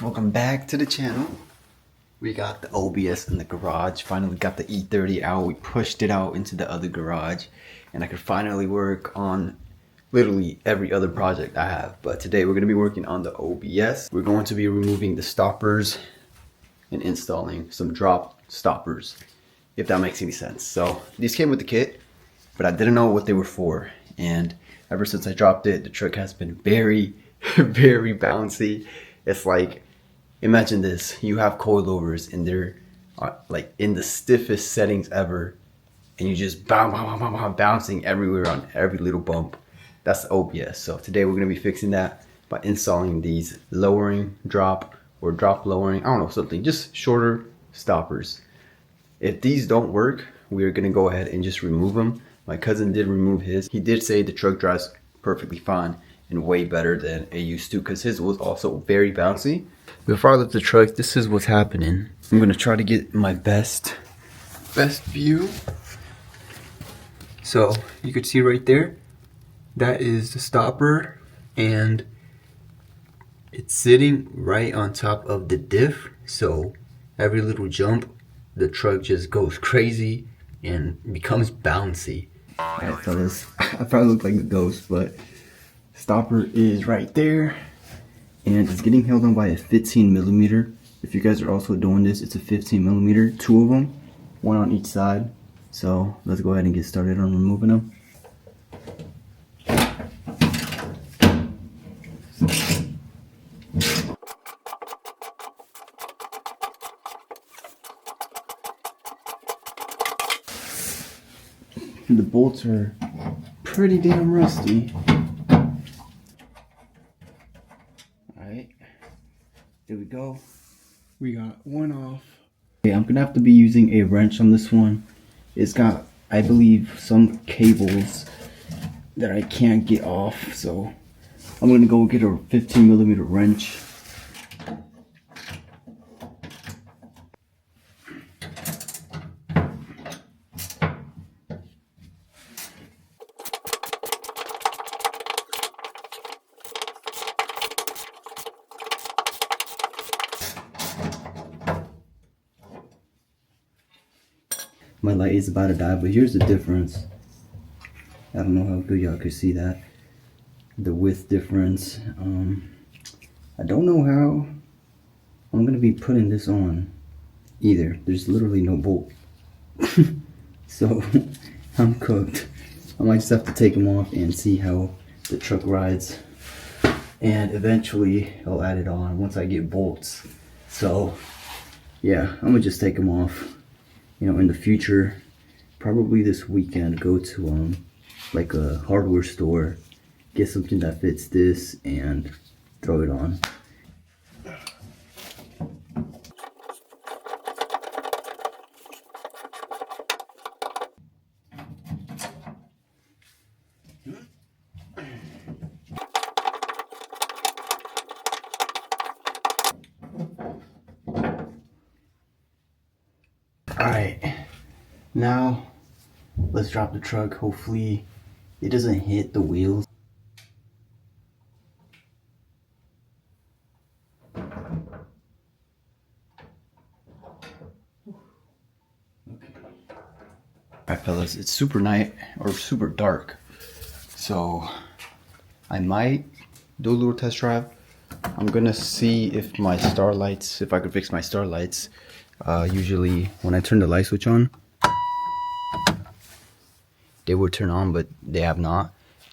Welcome back to the channel. We got the OBS in the garage. Finally got the E30 out. We pushed it out into the other garage and I could finally work on literally every other project I have. But today we're going to be working on the OBS. We're going to be removing the stoppers and installing some drop stoppers, if that makes any sense. So these came with the kit, but I didn't know what they were for. And ever since I dropped it, the truck has been very, very bouncy. It's like, imagine this, you have coilovers and they're like in the stiffest settings ever, and you just bouncing everywhere on every little bump. That's the OBS. So today we're gonna be fixing that by installing these lowering drop or drop lowering, I don't know, something, just shorter stoppers. If these don't work, we are gonna go ahead and just remove them. My cousin did remove his. He did say the truck drives perfectly fine and way better than it used to, because his was also very bouncy. Before I lift the truck, this is what's happening. I'm gonna try to get my best view. So you could see right there, that is the stopper, and it's sitting right on top of the diff. So every little jump, the truck just goes crazy and becomes bouncy. Alright fellas, I probably look like a ghost, but stopper is right there, and it's getting held on by a 15mm. If you guys are also doing this, it's a 15mm, two of them, one on each side. So let's go ahead and get started on removing them. The bolts are pretty damn rusty. Alright, there we go. We got one off. Okay, I'm gonna have to be using a wrench on this one. It's got, I believe, some cables that I can't get off, so I'm gonna go get a 15mm wrench. My light is about to die, but here's the difference. I don't know how good y'all could see that. The width difference. I don't know how I'm gonna be putting this on either. There's literally no bolt. So I'm cooked. I might just have to take them off and see how the truck rides. And eventually I'll add it on once I get bolts. So yeah, I'm gonna just take them off. You know, in the future, probably this weekend, go to like a hardware store, get something that fits this and throw it on. Alright, now let's drop the truck. Hopefully it doesn't hit the wheels. Alright fellas, it's super night or super dark, so I might do a little test drive. I'm gonna see if my star lights, if I could fix my star lights. Usually when I turn the light switch on, they would turn on, but they have not.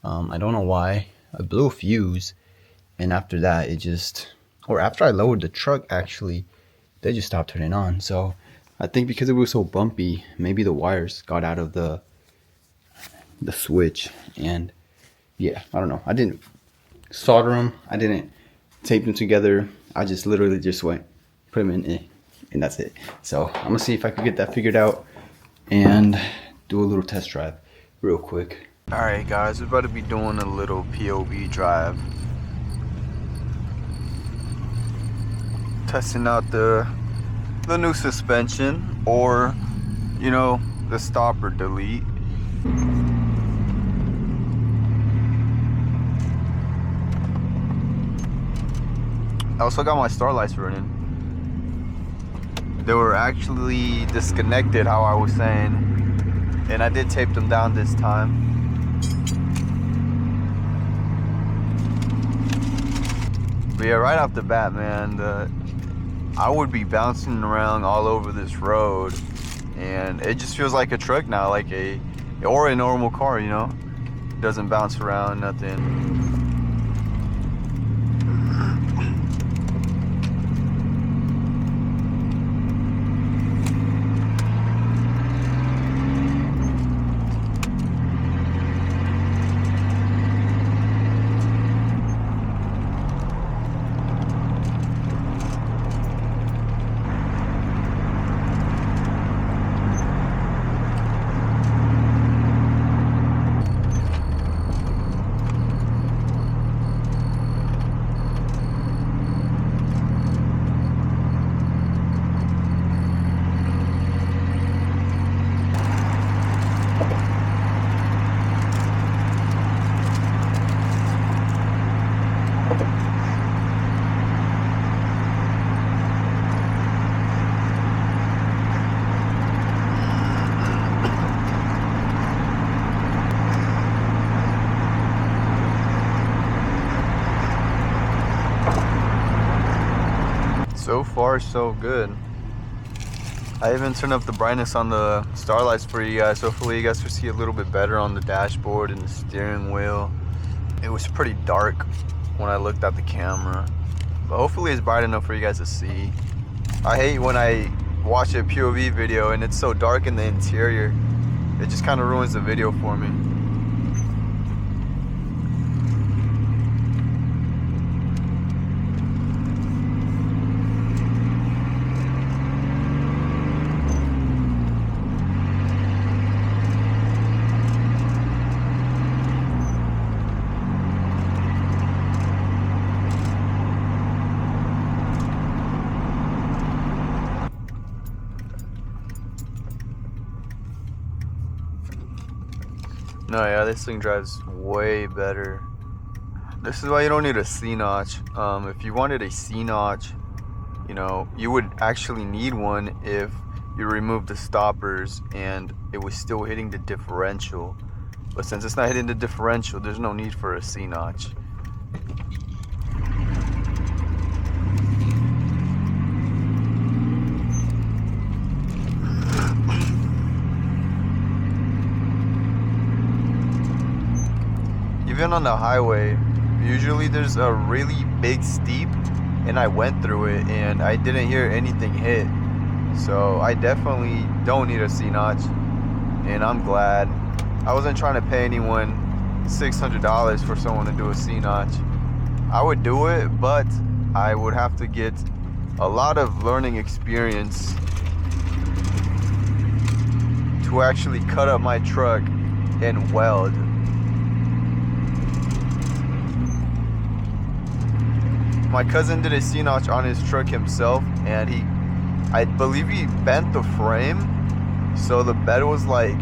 I don't know why. I blew a fuse, and after that it just, or after I lowered the truck actually, they just stopped turning on. So I think because it was so bumpy, maybe the wires got out of the switch, and yeah, I don't know. I didn't solder them, I didn't tape them together. I just literally just went, put them in, and that's it. So I'm gonna see if I could get that figured out and do a little test drive real quick. Alright guys, we're about to be doing a little POV drive. Testing out the new suspension, or you know, the stopper delete. I also got my starlights running. They were actually disconnected, how I was saying, and I did tape them down this time. But yeah, right off the bat, man, I would be bouncing around all over this road, and it just feels like a truck now, like a normal car, you know? It doesn't bounce around, nothing. So far, so good. I even turned up the brightness on the starlights for you guys. Hopefully you guys can see a little bit better on the dashboard and the steering wheel. It was pretty dark when I looked at the camera, but hopefully it's bright enough for you guys to see. I hate when I watch a POV video and it's so dark in the interior. It just kind of ruins the video for me. No, yeah, this thing drives way better. This is why you don't need a C-notch. If you wanted a C-notch, you know, you would actually need one if you remove the stoppers and it was still hitting the differential. But since it's not hitting the differential, there's no need for a C-notch. Even on the highway, usually there's a really big steep, and I went through it and I didn't hear anything hit. So I definitely don't need a C-notch, and I'm glad. I wasn't trying to pay anyone $600 for someone to do a C-notch. I would do it, but I would have to get a lot of learning experience to actually cut up my truck and weld. My cousin did a C-notch on his truck himself, and I believe he bent the frame, so the bed was like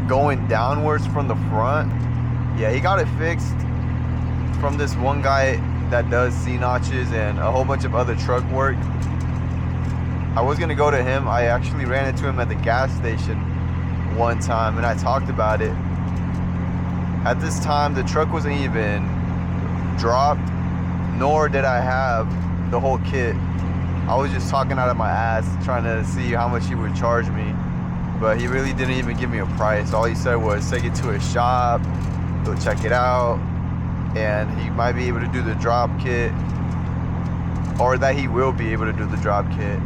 going downwards from the front. Yeah, he got it fixed from this one guy that does C-notches and a whole bunch of other truck work. I was gonna go to him. I actually ran into him at the gas station one time, and I talked about it. At this time, the truck wasn't even dropped, nor did I have the whole kit. I was just talking out of my ass trying to see how much he would charge me, but he really didn't even give me a price. All he said was take it to his shop, he'll check it out, and he might be able to do the drop kit, or that he will be able to do the drop kit.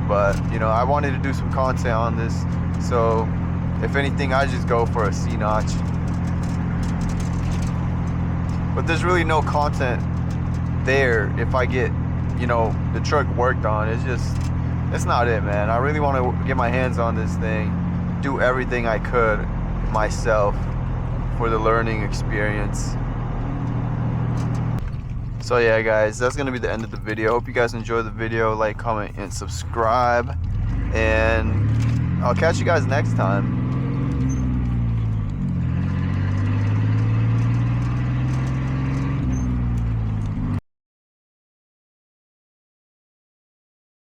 But you know, I wanted to do some content on this, so if anything, I just go for a C-notch. But there's really no content there if I get, you know, the truck worked on. It's not it, man. I really want to get my hands on this thing, do everything I could myself for the learning experience. So yeah, guys, that's gonna be the end of the video. Hope you guys enjoyed the video. Like, comment, and subscribe, and I'll catch you guys next time.